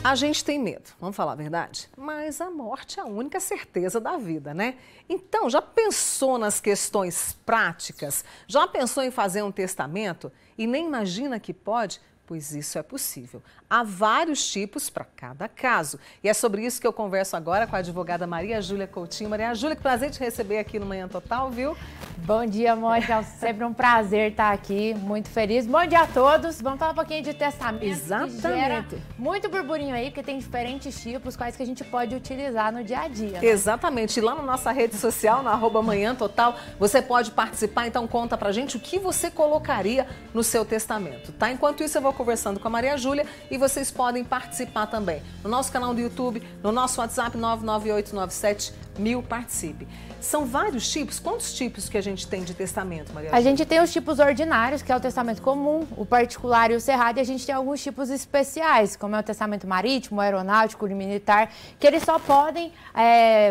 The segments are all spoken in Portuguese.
A gente tem medo, vamos falar a verdade? Mas a morte é a única certeza da vida, né? Então, já pensou nas questões práticas? Já pensou em fazer um testamento e nem imagina que pode? Pois isso é possível. Há vários tipos para cada caso. E é sobre isso que eu converso agora com a advogada Maria Júlia Coutinho. Maria Júlia, que prazer te receber aqui no Manhã Total, viu? Bom dia, Mônica. Sempre um prazer estar aqui, muito feliz. Bom dia a todos. Vamos falar um pouquinho de testamento. Exatamente. Que gera muito burburinho aí, porque tem diferentes tipos, quais que a gente pode utilizar no dia a dia. Né? Exatamente. E lá na nossa rede social, no @Manhã Total, você pode participar. Então conta pra gente o que você colocaria no seu testamento, tá? Enquanto isso, eu vou conversando com a Maria Júlia e vocês podem participar também no nosso canal do YouTube, no nosso WhatsApp 998971000, participe. São vários tipos? Quantos tipos que a gente tem de testamento, Maria Júlia? A gente tem os tipos ordinários, que é o testamento comum, o particular e o cerrado, e a gente tem alguns tipos especiais, como é o testamento marítimo, aeronáutico, militar, que eles só podem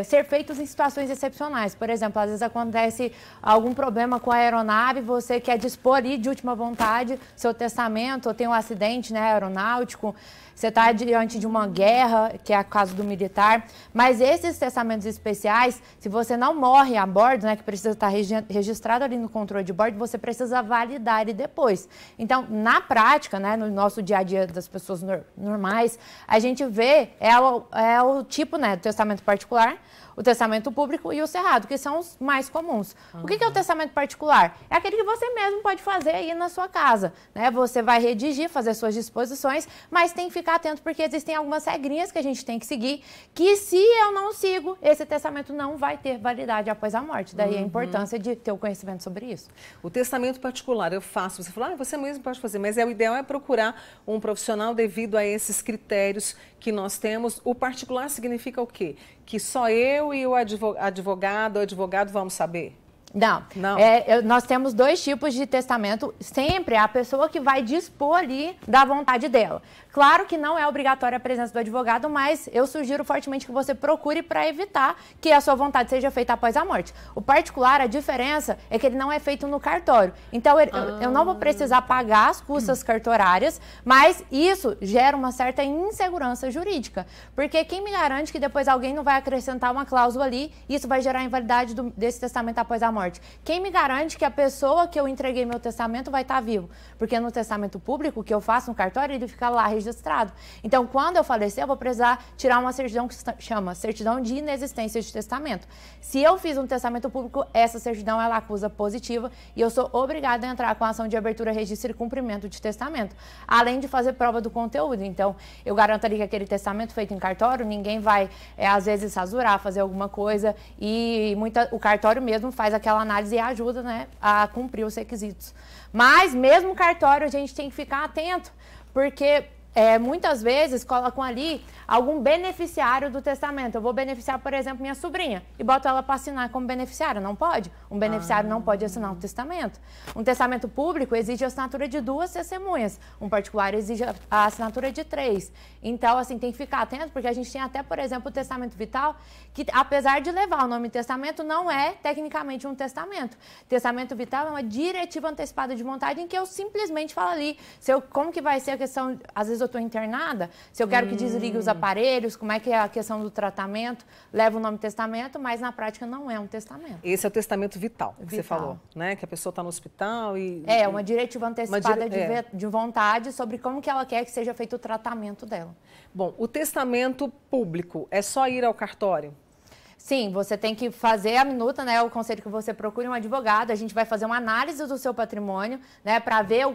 ser feitos em situações excepcionais. Por exemplo, às vezes acontece algum problema com a aeronave, você quer dispor ali de última vontade seu testamento, ou tem um acidente, né, aeronáutico, você está diante de uma guerra, que é o caso do militar, mas esses testamentos especiais, se você não morre a bordo, né, que precisa estar registrado ali no controle de bordo, você precisa validar ele depois. Então, na prática, né, no nosso dia a dia das pessoas normais, a gente vê o tipo, né, do testamento particular, o testamento público e o cerrado, que são os mais comuns. O que é o testamento particular? É aquele que você mesmo pode fazer aí na sua casa, né? Você vai redigir, fazer suas disposições, mas tem que ficar atento porque existem algumas regrinhas que a gente tem que seguir, que se eu não sigo, esse testamento não vai ter validade após a morte. Daí a importância de ter o conhecimento sobre isso. O testamento particular eu faço, você falou, você mesmo pode fazer, mas o ideal é procurar um profissional devido a esses critérios que nós temos. O particular significa o quê? Que só eu e o advogado vamos saber? Não. Nós temos dois tipos de testamento. Sempre é a pessoa que vai dispor ali da vontade dela. Claro que não é obrigatória a presença do advogado, mas eu sugiro fortemente que você procure para evitar que a sua vontade seja feita após a morte. O particular, a diferença é que ele não é feito no cartório. Então, eu não vou precisar pagar as custas cartorárias, mas isso gera uma certa insegurança jurídica. Porque quem me garante que depois alguém não vai acrescentar uma cláusula ali e isso vai gerar a invalidade desse testamento após a morte? Quem me garante que a pessoa que eu entreguei meu testamento vai estar vivo? Porque no testamento público que eu faço no cartório, ele fica lá registrado. Então, quando eu falecer, eu vou precisar tirar uma certidão que se chama certidão de inexistência de testamento. Se eu fiz um testamento público, essa certidão ela acusa positiva e eu sou obrigada a entrar com a ação de abertura, registro e cumprimento de testamento, além de fazer prova do conteúdo. Então, eu garanto ali que aquele testamento feito em cartório, ninguém vai, às vezes, rasurar, fazer alguma coisa e o cartório mesmo faz aquela análise e ajuda, né, a cumprir os requisitos. Mas, mesmo o cartório, a gente tem que ficar atento, porque muitas vezes colocam ali algum beneficiário do testamento. Eu vou beneficiar, por exemplo, minha sobrinha e boto ela para assinar como beneficiária. Não pode? Um beneficiário não pode assinar um testamento. Um testamento público exige a assinatura de 2 testemunhas. Um particular exige a assinatura de 3. Então, assim, tem que ficar atento, porque a gente tem até, por exemplo, o testamento vital, que apesar de levar o nome testamento, não é tecnicamente um testamento. Testamento vital é uma diretiva antecipada de vontade em que eu simplesmente falo ali como que vai ser a questão, às vezes eu estou internada, se eu quero que desligue os aparelhos, como é que é a questão do tratamento, leva o nome testamento, mas na prática não é um testamento. Esse é o testamento vital, que você falou, né? Que a pessoa está no hospital e... uma diretiva antecipada de vontade sobre como que ela quer que seja feito o tratamento dela. Bom, o testamento público é só ir ao cartório? Sim, você tem que fazer a minuta, né? Eu aconselho que você procure um advogado, a gente vai fazer uma análise do seu patrimônio, né? Para ver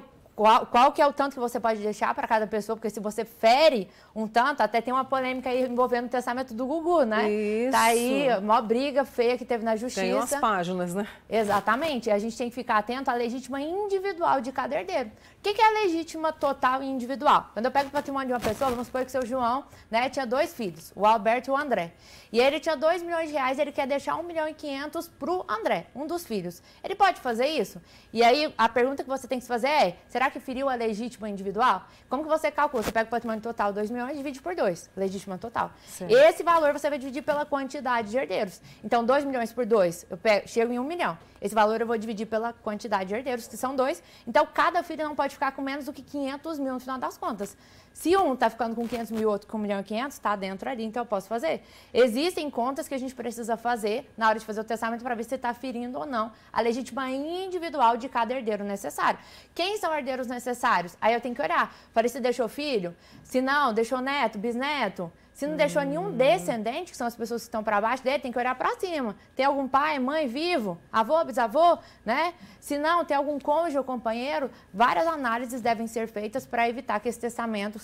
qual que é o tanto que você pode deixar para cada pessoa, porque se você fere um tanto, até tem uma polêmica aí envolvendo o testamento do Gugu, né? Isso. Tá aí, uma briga feia que teve na justiça. Tem umas páginas, né? Exatamente. A gente tem que ficar atento à legítima individual de cada herdeiro. O que é a legítima total e individual? Quando eu pego o patrimônio de uma pessoa, vamos supor que o seu João, né, tinha 2 filhos, o Alberto e o André. E ele tinha R$2 milhões, ele quer deixar R$1.500.000 pro André, um dos filhos. Ele pode fazer isso? E aí, a pergunta que você tem que se fazer é, será que feriu a legítima individual? Como que você calcula? Você pega o patrimônio total, 2 milhões, e divide por 2, legítima total. Certo. Esse valor você vai dividir pela quantidade de herdeiros. Então, 2 milhões por 2, chego em 1 milhão. Esse valor eu vou dividir pela quantidade de herdeiros, que são 2. Então, cada filho não pode ficar com menos do que 500 mil no final das contas. Se um tá ficando com 500 mil, outro com 1.500.000, tá dentro ali, então eu posso fazer. Existem contas que a gente precisa fazer na hora de fazer o testamento para ver se está ferindo ou não a legítima individual de cada herdeiro necessário. Quem são herdeiros necessários? Aí eu tenho que olhar. Falei, se deixou filho? Se não, deixou neto, bisneto? Se não deixou nenhum descendente, que são as pessoas que estão para baixo dele, tem que olhar para cima. Tem algum pai, mãe vivo? Avô, bisavô? Né? Se não, tem algum cônjuge ou companheiro? Várias análises devem ser feitas para evitar que esse testamento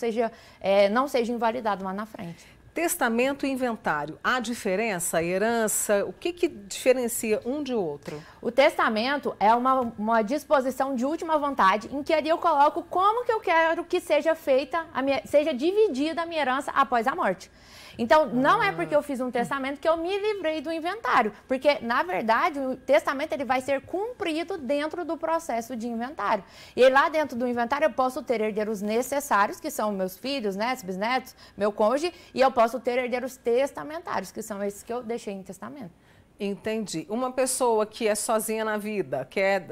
não seja invalidado lá na frente. Testamento e inventário, há diferença, herança, o que diferencia um de outro? O testamento é uma disposição de última vontade em que ali eu coloco como que eu quero que seja feita, seja dividida a minha herança após a morte. Então, não é porque eu fiz um testamento que eu me livrei do inventário, porque, na verdade, o testamento ele vai ser cumprido dentro do processo de inventário. E lá dentro do inventário eu posso ter herdeiros necessários, que são meus filhos, netos, bisnetos, meu cônjuge, e eu posso ter herdeiros testamentários, que são esses que eu deixei em testamento. Entendi. Uma pessoa que é sozinha na vida,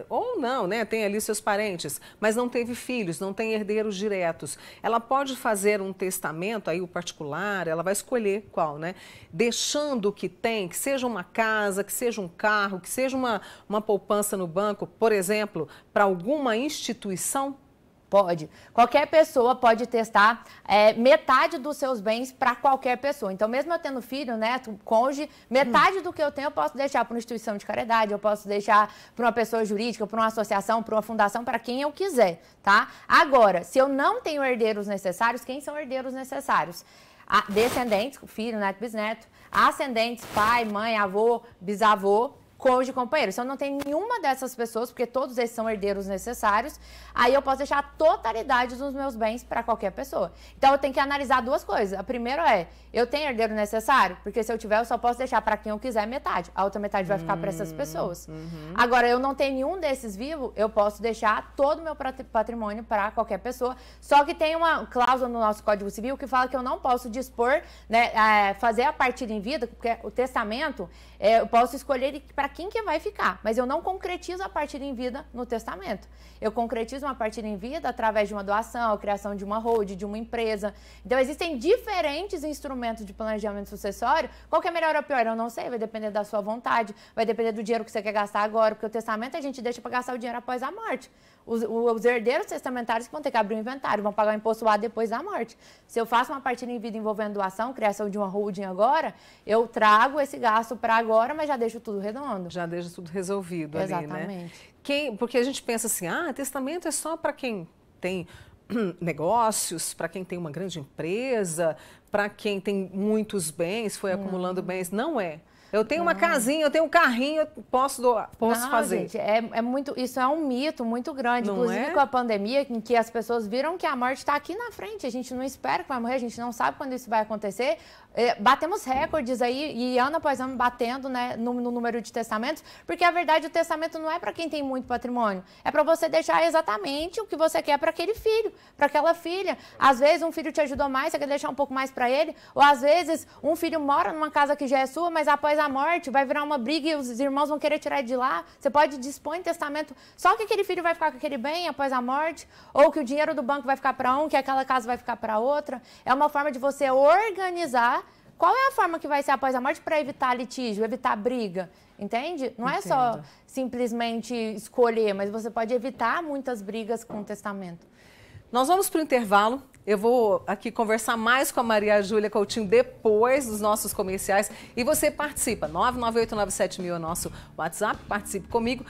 ou não, né, tem ali seus parentes, mas não teve filhos, não tem herdeiros diretos, ela pode fazer um testamento, aí o particular, ela vai escolher qual, né? Deixando o que tem, que seja uma casa, que seja um carro, que seja uma poupança no banco, por exemplo, para alguma instituição? Pode. Qualquer pessoa pode testar metade dos seus bens para qualquer pessoa. Então, mesmo eu tendo filho, neto, cônjuge, metade do que eu tenho eu posso deixar para uma instituição de caridade, eu posso deixar para uma pessoa jurídica, para uma associação, para uma fundação, para quem eu quiser, tá? Agora, se eu não tenho herdeiros necessários, quem são herdeiros necessários? Descendentes, filho, neto, bisneto, ascendentes, pai, mãe, avô, bisavô, cônjuge, companheiro. Se eu não tenho nenhuma dessas pessoas, porque todos esses são herdeiros necessários, aí eu posso deixar a totalidade dos meus bens para qualquer pessoa. Então, eu tenho que analisar duas coisas. A primeira eu tenho herdeiro necessário? Porque se eu tiver, eu só posso deixar para quem eu quiser metade. A outra metade vai ficar para essas pessoas. Agora, eu não tenho nenhum desses vivo, eu posso deixar todo o meu patrimônio para qualquer pessoa. Só que tem uma cláusula no nosso Código Civil que fala que eu não posso dispor, né, fazer a partilha em vida, porque o testamento, eu posso escolher para quem que vai ficar, mas eu não concretizo a partilha em vida no testamento. Eu concretizo uma partilha em vida através de uma doação, a criação de uma holding, de uma empresa. Então, existem diferentes instrumentos de planejamento sucessório. Qual que é melhor ou pior? Eu não sei, vai depender da sua vontade, vai depender do dinheiro que você quer gastar agora, porque o testamento a gente deixa para gastar o dinheiro após a morte. Os herdeiros testamentários vão ter que abrir o inventário, vão pagar o imposto A depois da morte. Se eu faço uma partilha em vida envolvendo doação, criação de uma holding agora, eu trago esse gasto para agora, mas já deixo tudo redondo. Já deixa tudo resolvido ali, né? Exatamente. Porque a gente pensa assim, testamento é só para quem tem negócios, para quem tem uma grande empresa, para quem tem muitos bens, foi acumulando bens. Não é. Eu tenho uma casinha, eu tenho um carrinho, eu posso fazer. Gente, isso é um mito muito grande. Não inclusive com a pandemia, em que as pessoas viram que a morte está aqui na frente. A gente não espera que vai morrer, a gente não sabe quando isso vai acontecer. Batemos recordes aí, e ano após ano batendo, né, no número de testamentos, porque a verdade, o testamento não é para quem tem muito patrimônio, é para você deixar exatamente o que você quer para aquele filho, para aquela filha. Às vezes um filho te ajudou mais, você quer deixar um pouco mais para ele, ou às vezes um filho mora numa casa que já é sua, mas após a morte vai virar uma briga e os irmãos vão querer tirar de lá. Você pode dispor em testamento só que aquele filho vai ficar com aquele bem após a morte, ou que o dinheiro do banco vai ficar para um, que aquela casa vai ficar para outra. É uma forma de você organizar qual é a forma que vai ser após a morte para evitar litígio, evitar briga, entende? Não é só simplesmente escolher, mas você pode evitar muitas brigas com o testamento. Nós vamos para o intervalo. Eu vou aqui conversar mais com a Maria Júlia Coutinho depois dos nossos comerciais. E você participa. 99897.000 é o nosso WhatsApp. Participe comigo.